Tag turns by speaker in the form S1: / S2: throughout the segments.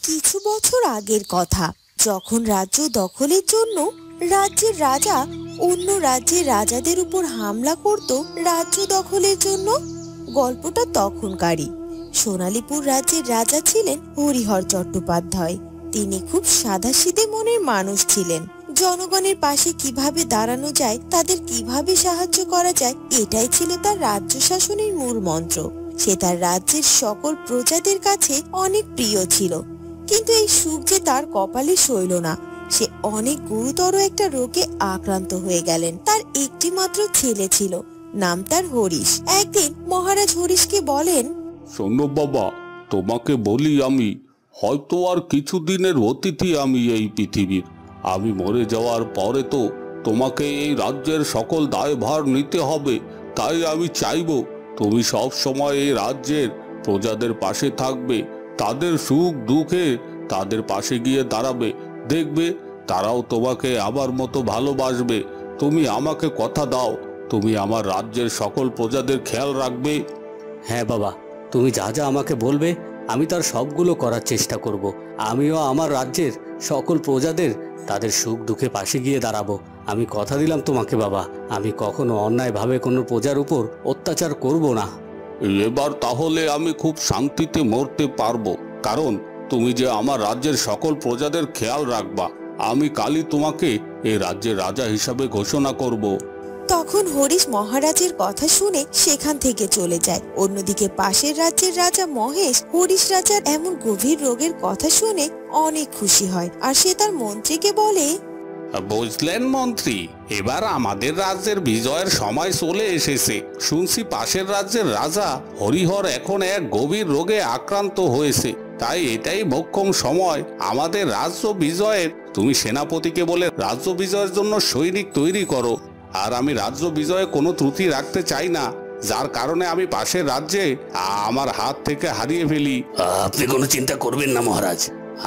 S1: কিছু বছর আগের কথা, যখন রাজ্য দখলের জন্য রাজ্যের রাজা অন্য রাজ্যের রাজাদের উপর হামলা করত রাজ্য দখলের জন্য। গল্পটা তখনকারই। সোনালীপুর রাজ্যের রাজা ছিলেন হরিহর চট্টোপাধ্যায়। তিনি খুব সাদাসিধে মনের মানুষ ছিলেন। জনগণের পাশে কিভাবে দাঁড়ানো যায়, তাদের কিভাবে সাহায্য করা যায়, এটাই ছিল তার রাজ্য শাসনের মূল মন্ত্র। সে তার রাজ্যের সকল প্রজাদের কাছে অনেক প্রিয় ছিল। কিন্তু এই সুখ যে তার কপালে সইল না। সে অনেক গুরুতর একটা রোগে আক্রান্ত হয়ে গেলেন। তার একটি মাত্র ছেলে ছিল, নাম তার হরিশ। একদিন মহারাজ হরিশকে বলেন,
S2: শোনো বাবা, তোমাকে বলি, আমি হয়তো আর কিছুদিনের অতিথি আমি এই পৃথিবীর। আমি মরে যাওয়ার পরে তো তোমাকে এই রাজ্যের সকল দায়ভার নিতে হবে। তাই আমি চাইবো তুমি সব সময় এই রাজ্যের প্রজাদের পাশে থাকবে, তাদের সুখ দুঃখে তাদের পাশে গিয়ে দাঁড়াবে। দেখবে তারাও তোমাকে আমার মতো ভালোবাসবে। তুমি আমাকে কথা দাও, তুমি আমার রাজ্যের সকল প্রজাদের খেয়াল রাখবে।
S3: হ্যাঁ বাবা, তুমি যা যা আমাকে বলবে আমি তার সবগুলো করার চেষ্টা করব। আমিও আমার রাজ্যের সকল প্রজাদের তাদের সুখ দুঃখে পাশে গিয়ে দাঁড়াবো। আমি কথা দিলাম তোমাকে বাবা, আমি কখনো অন্যায়ভাবে কোনো প্রজার উপর অত্যাচার করব না।
S2: এবার তাহলে আমি খুব শান্তিতে মরতে পারবো, কারণ তুমি যে আমার রাজ্যের সকল প্রজাদের খেয়াল রাখবা। আমি কালই তোমাকে এই রাজ্যের রাজা হিসাবে ঘোষণা করব।
S1: তখন হরিশ মহারাজের কথা শুনে সেখান থেকে চলে যায়। অন্যদিকে পাশের রাজ্যের রাজা মহেশ হরিশ রাজার এমন গভীর রোগের কথা শুনে অনেক খুশি হয়, আর সে তার মন্ত্রীকে বলে,
S2: বুঝলেন মন্ত্রী, এবার আমাদের রাজ্যের বিজয়ের সময় চলে এসেছে। শুনছি পাশের রাজ্যের রাজা হরিহর এখন এক গভীর রোগে আক্রান্ত হয়েছে। তাই এটাই মোক্ষম সময় আমাদের রাজ্য বিজয়ের। তুমি সেনাপতিকে বলে রাজ্য বিজয়ের জন্য সৈনিক তৈরি করো। আর আমি রাজ্য বিজয়ে কোনো ত্রুটি রাখতে চাই না, যার কারণে আমি পাশের রাজ্যে আমার হাত থেকে হারিয়ে ফেলি।
S3: আপনি কোনো চিন্তা করবেন না মহারাজ,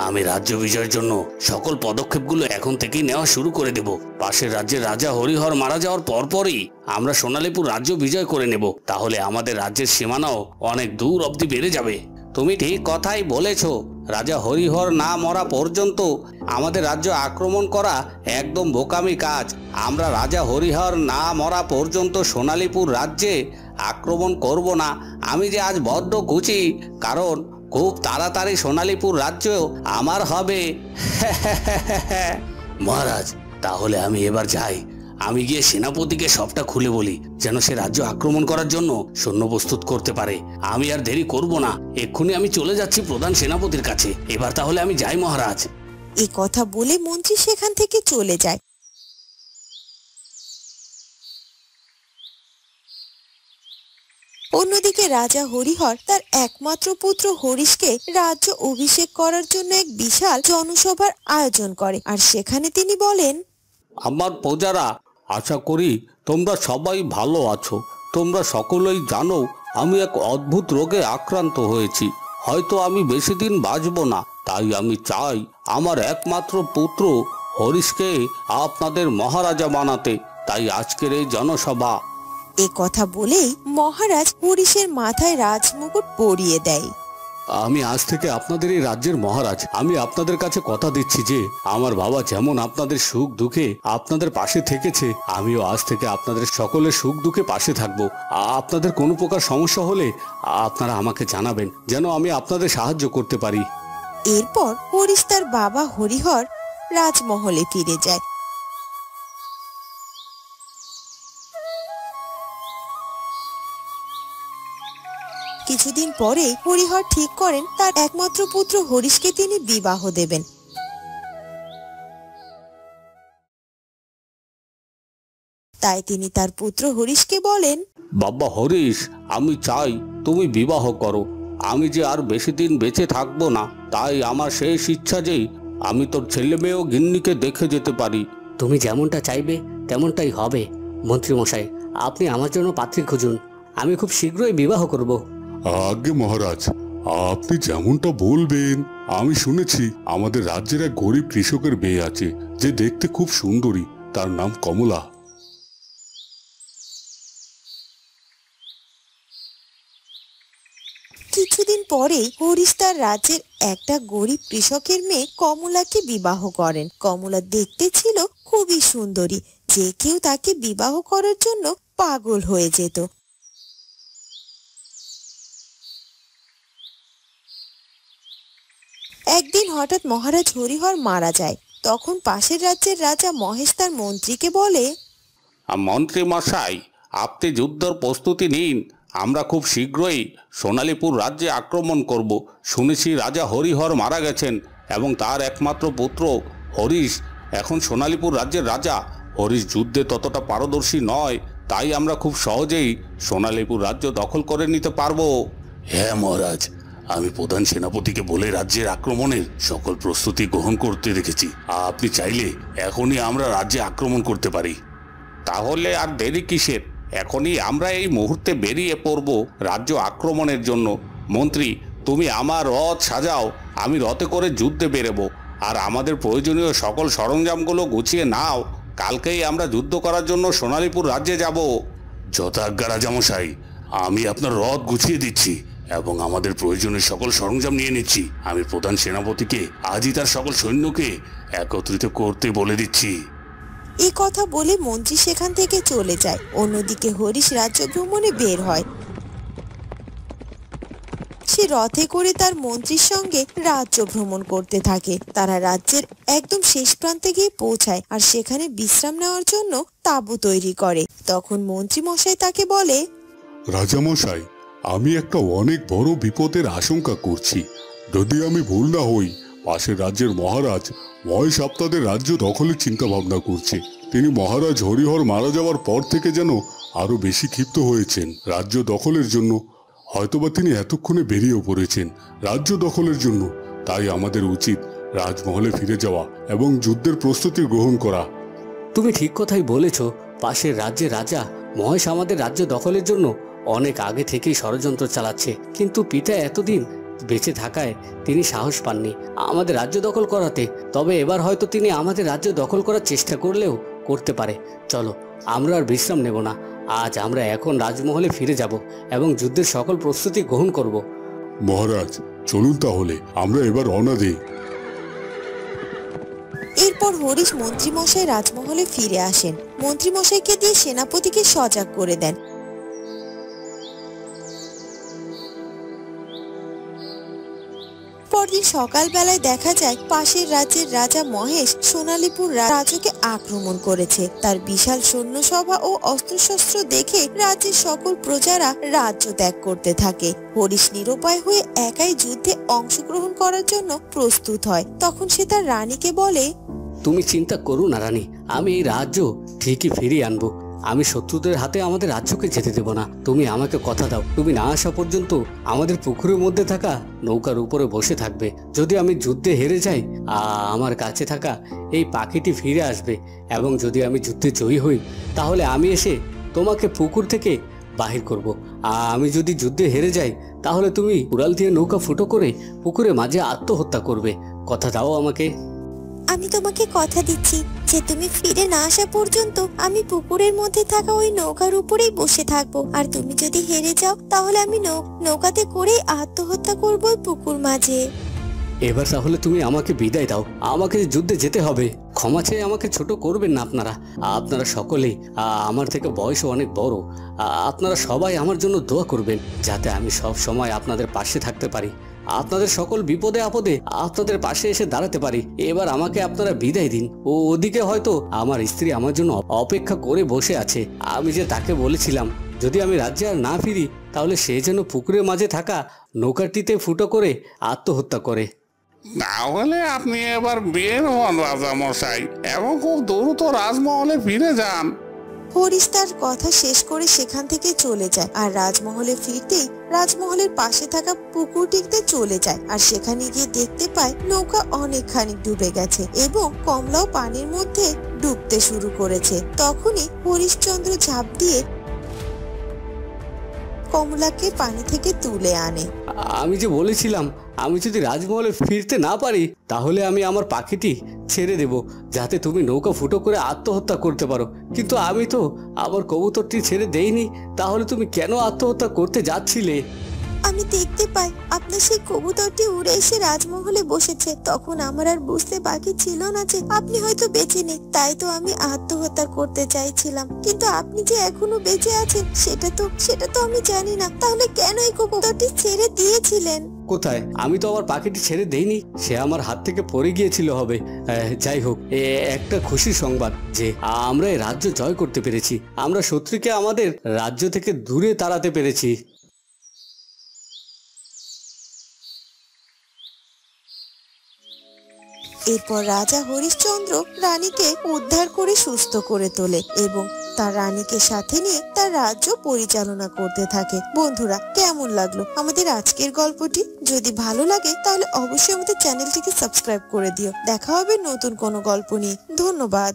S3: আমি রাজ্য বিজয়ের জন্য সকল পদক্ষেপগুলো এখন থেকেই নেওয়া শুরু করে দেব। পাশের রাজ্যের রাজা হরিহর মারা যাওয়ার পরপরই আমরা সোনালীপুর রাজ্য বিজয় করে নেব। তাহলে আমাদের রাজ্যের সীমানাও অনেক দূর অবধি বেড়ে যাবে। তুমি ঠিক কথাই বলেছ। রাজা হরিহর না মরা পর্যন্ত আমাদের রাজ্য আক্রমণ করা একদম বোকামি কাজ। আমরা রাজা হরিহর না মরা পর্যন্ত সোনালীপুর রাজ্যে আক্রমণ করব না। আমি যে আজ বড্ড খুশি, কারণ খুব তাড়াতাড়ি সোনালীপুর রাজ্য আমার হবে। মহারাজ, তাহলে আমি এবার যাই। আমি গিয়ে সেনাপতিকে সবটা খুলে বলি, যেন সে রাজ্য আক্রমণ করার জন্য সৈন্য প্রস্তুত করতে পারে। আমি আর দেরি করব না, এক্ষুনি আমি চলে যাচ্ছি প্রধান সেনাপতির কাছে। এবার তাহলে আমি যাই মহারাজ।
S1: এই কথা বলে মন্ত্রী সেখান থেকে চলে যায়। অন্যদিকে রাজা হরিহর তার একমাত্র পুত্র হরিশকে রাজ্য অভিষেক করার জন্য এক বিশাল জনসভার আয়োজন করে, আর সেখানে তিনি বলেন,
S2: আমার প্রজারা, আশা করি তোমরা সবাই ভালো আছো। তোমরা সকলেই জানো আমি এক অদ্ভুত রোগে আক্রান্ত হয়েছি। হয়তো আমি বেশি দিন বাঁচব না। তাই আমি চাই আমার একমাত্র পুত্র হরিশকে আপনাদের মহারাজা বানাতে। তাই আজকের এই জনসভা।
S1: এ কথা বলেই মহারাজ হরিশের মাথায় রাজমুকুট পরিয়ে দেয়।
S3: আমি আজ থেকে আপনাদের এই রাজ্যের মহারাজ। আমি আপনাদের কাছে কথা দিচ্ছি যে আমার বাবা যেমন আপনাদের সুখ দুঃখে আপনাদের পাশে থেকেছে, আমিও আজ থেকে আপনাদের সকলের সুখ দুঃখে পাশে থাকবো। আপনাদের কোনো প্রকার সমস্যা হলে আপনারা আমাকে জানাবেন, যেন আমি আপনাদের সাহায্য করতে পারি।
S1: এরপর হরিশ তার বাবা হরিহর রাজমহলে ফিরে যায়। কিছুদিন পরে হরিহর ঠিক করেন তার একমাত্র পুত্র হরিশকে তিনি বিবাহ দেবেন। তাই তিনি তার পুত্র হরিশকে বলেন,
S2: বাবা হরিশ, আমি চাই তুমি বিবাহ করো। আমি যে আর বেশি দিন বেঁচে থাকবো না, তাই আমার শেষ ইচ্ছা যে আমি তোর ছেলে মেয়ে ও গিন্নিকে দেখে যেতে পারি।
S3: তুমি যেমনটা চাইবে তেমনটাই হবে। মন্ত্রীমশাই, আপনি আমার জন্য পাত্রী খুঁজুন, আমি খুব শীঘ্রই বিবাহ করব।
S4: আগে মহারাজ, আপনি যেমনটা বলবেন। আমি শুনেছি আমাদের রাজ্যের এক গরিব কৃষকের মেয়ে আছে, যে দেখতে খুব সুন্দরী। তার নাম কমলা।
S1: কিছুদিন পরে হরিশ তার রাজ্যের একটা গরিব কৃষকের মেয়ে কমলাকে বিবাহ করেন। কমলা দেখতে ছিল খুবই সুন্দরী, যে কেউ তাকে বিবাহ করার জন্য পাগল হয়ে যেত। একদিন হঠাৎ মহারাজ হরিহর মারা যায়। তখন পাশের রাজ্যের রাজা মহেশ তার মন্ত্রীকে বলে,
S2: মন্ত্রী মশাই, আপনি যুদ্ধের প্রস্তুতি নিন। আমরা খুব শীঘ্রই সোনালীপুর রাজ্যে আক্রমণ করব। শুনেছি রাজা হরিহর মারা গেছেন এবং তার একমাত্র পুত্র হরিশ এখন সোনালীপুর রাজ্যের রাজা। হরিশ যুদ্ধে ততটা পারদর্শী নয়, তাই আমরা খুব সহজেই সোনালীপুর রাজ্য দখল করে নিতে পারবো।
S3: হ্যাঁ মহারাজ, আমি প্রধান সেনাপতিকে বলে রাজ্যের আক্রমণের সকল প্রস্তুতি গ্রহণ করতে দেখেছি। আপনি চাইলে এখনই আমরা রাজ্যে আক্রমণ করতে পারি।
S2: তাহলে আর দেরি কিসের? এখনই আমরা এই মুহূর্তে বেরিয়ে পড়ব রাজ্য আক্রমণের জন্য। মন্ত্রী, তুমি আমার রথ সাজাও, আমি রথে করে যুদ্ধে বেরোবো। আর আমাদের প্রয়োজনীয় সকল সরঞ্জামগুলো গুছিয়ে নাও। কালকেই আমরা যুদ্ধ করার জন্য সোনালীপুর রাজ্যে যাব।
S3: যথাজ্ঞা রাজামশাই, আমি আপনার রথ গুছিয়ে দিচ্ছি এবং আমাদের প্রয়োজনীয় সকল সরঞ্জাম নিয়ে নিচ্ছি। আমি প্রধান সেনাপতিকে আজই তার সকল সৈন্যকে একত্রিত করতে বলে দিচ্ছি।
S1: এই কথা বলে মন্ত্রী সেখান থেকে চলে যায়। অন্যদিকে হরিশ রাজ্য ভ্রমণে বের হয়। সে রথে করে তার মন্ত্রীর সঙ্গে রাজ্য ভ্রমণ করতে থাকে। তারা রাজ্যের একদম শেষ প্রান্তে গিয়ে পৌঁছায় আর সেখানে বিশ্রাম নেওয়ার জন্য তাঁবু তৈরি করে। তখন মন্ত্রী মশাই তাকে বলে,
S4: রাজামশাই, আমি একটা অনেক বড় বিপদের আশঙ্কা করছি। যদি আমি ভুল না হই, পাশের রাজ্যের মহারাজ মহেশ আপনাদের রাজ্য দখলের চিন্তা ভাবনা করছে। তিনি মহারাজ হরিহর মারা যাওয়ার পর থেকে যেন আরো বেশি ক্ষিপ্ত হয়েছেন রাজ্য দখলের জন্য। হয়তোবা তিনি এতক্ষণে বেরিয়েও পড়েছেন রাজ্য দখলের জন্য। তাই আমাদের উচিত রাজমহলে ফিরে যাওয়া এবং যুদ্ধের প্রস্তুতি গ্রহণ করা।
S3: তুমি ঠিক কথাই বলেছ। পাশের রাজ্যের রাজা মহেশ আমাদের রাজ্য দখলের জন্য অনেক আগে থেকেই ষড়যন্ত্র চালাচ্ছে, কিন্তু পিতা এতদিন বেঁচে থাকায় তিনি সাহস পাননি আমাদের রাজ্য দখল করাতে। তবে এবার হয়তো তিনি আমাদের রাজ্য দখল করার চেষ্টা করলেও করতে পারে। চলো, আমরা আর বিশ্রাম নেব না। আজ আমরা এখন রাজমহলে ফিরে যাব এবং যুদ্ধের সকল প্রস্তুতি গ্রহণ করব।
S4: মহারাজ, চলুন তাহলে আমরা এবার রওনা দেই।
S1: এরপর হরিশ মন্ত্রীমশাই রাজমহলে ফিরে আসেন। মন্ত্রীমশাইকে দিয়ে সেনাপতিকে সজাগ করে দেন। পরদিন সকালবেলায় দেখা যায় পাশের রাজ্যের রাজা মহেশ সোনালীপুর রাজ্যকে আক্রমণ করেছে। তার বিশাল সৈন্যসভা ও অস্ত্রশস্ত্র দেখে রাজ্যের সকল প্রজারা রাজ্য ত্যাগ করতে থাকে। হরিশ নিরুপায় হয়ে একাই যুদ্ধে অংশগ্রহণ করার জন্য প্রস্তুত হয়। তখন সে তার রানীকে বলে,
S3: তুমি চিন্তা করো না রানী, আমি এই রাজ্য ঠিকই ফিরিয়ে আনবো। আমি শত্রুদের হাতে আমাদের রাজ্যকে যেতে দেব না। তুমি আমাকে কথা দাও, তুমি না আসা পর্যন্ত আমাদের পুকুরের মধ্যে থাকা নৌকার উপরে বসে থাকবে। যদি আমি যুদ্ধে হেরে যাই, আমার কাছে থাকা এই পাখিটি ফিরে আসবে এবং যদি আমি যুদ্ধে জয়ী হই, তাহলে আমি এসে তোমাকে পুকুর থেকে বাহির করব। আমি যদি যুদ্ধে হেরে যাই, তাহলে তুমি উড়াল দিয়ে নৌকা ফুটো করে পুকুরের মাঝে আত্মহত্যা করবে। কথা দাও আমাকে।
S1: আমি তোমাকে কথা দিচ্ছি যে তুমি ফিরে না আসা পর্যন্ত আমি পুকুরের মধ্যে থাকা ওই নৌকার উপরেই বসে থাকবো। আর তুমি যদি হেরে যাও, তাহলে আমি নৌকাতে করেই আত্মহত্যা করবো ওই পুকুর মাঝে।
S3: এবার তাহলে তুমি আমাকে বিদায় দাও। আমাকে যুদ্ধে যেতে হবে। ক্ষমা চেয়ে আমাকে ছোট করবেন না আপনারা। আপনারা সকলেই আমার থেকে বয়সও অনেক বড়। আপনারা সবাই আমার জন্য দোয়া করবেন যাতে আমি সব সময় আপনাদের পাশে থাকতে পারি, আপনাদের সকল বিপদে আপদে আপনাদের পাশে এসে দাঁড়াতে পারি। এবার আমাকে আপনারা বিদায় দিন। ওদিকে হয়তো আমার স্ত্রী আমার জন্য অপেক্ষা করে বসে আছে। আমি যে তাকে বলেছিলাম যদি আমি রাজ্যে আর না ফিরি, তাহলে সে যেন পুকুরের মাঝে থাকা নৌকাটিতে ফুটো করে আত্মহত্যা করে।
S2: তাহলে আপনি এবার বের হন রাজামশাই এবং খুব দ্রুত রাজমহলে ফিরে যান।
S1: হরিশ তার কথা শেষ করে সেখান থেকে চলে যায়। আর রাজমহলে ফিরতেই রাজমহলের পাশে থাকা পুকুরটিতে চলে যায়। আর সেখানে গিয়ে দেখতে পায় নৌকা অনেকখানি ডুবে গেছে এবং কমলাও পানির মধ্যে ডুবতে শুরু করেছে। তখনই হরিশচন্দ্র ঝাঁপ দিয়ে কমলাকে পানি থেকে তুলে আনে।
S3: আমি যে বলেছিলাম আমি যদি রাজমহলে ফিরতে না পারি, তাহলে আমি আমার পাখিটি ছেড়ে দেব যাতে তুমি নৌকা ফুটো করে আত্মহত্যা করতে পারো। কিন্তু আমি তো আমার কবুতরটি ছেড়ে দেইনি। তাহলে তুমি কেন আত্মহত্যা করতে যাচ্ছিলে?
S1: আমি দেখতে পাই আপনার সেই কবুতরটি উড়ে এসে রাজমহলে বসেছে। তখন আমার আর বুঝতে বাকি ছিল না যে আপনি হয়তো বেঁচে নেই। তাই তো আমি আত্মহত্যা করতে চাইছিলাম, কিন্তু আপনি যে এখনো বেঁচে আছেন সেটা তো আমি জানি না। তাহলে কেন এই কবুতরটি ছেড়ে দিয়েছিলেন?
S3: কোথায়? আমি তো আমার পাখিটি ছেড়ে দেইনি, সে আমার হাত থেকে পড়ে গিয়েছিল হবে। যাই হোক, একটা খুশির সংবাদ যে আমরা এই রাজ্য জয় করতে পেরেছি। আমরা শত্রুকে আমাদের রাজ্য থেকে দূরে তাড়াতে পেরেছি।
S1: এরপর রাজা হরিশ্চন্দ্র রানীকে উদ্ধার করে সুস্থ করে তোলে এবং তার রানীকে সাথে নিয়ে তার রাজ্য পরিচালনা করতে থাকে। বন্ধুরা, কেমন লাগলো আমাদের আজকের গল্পটি? যদি ভালো লাগে তাহলে অবশ্যই আমাদের চ্যানেলটিকে সাবস্ক্রাইব করে দিও। দেখা হবে নতুন কোনো গল্প নিয়ে। ধন্যবাদ।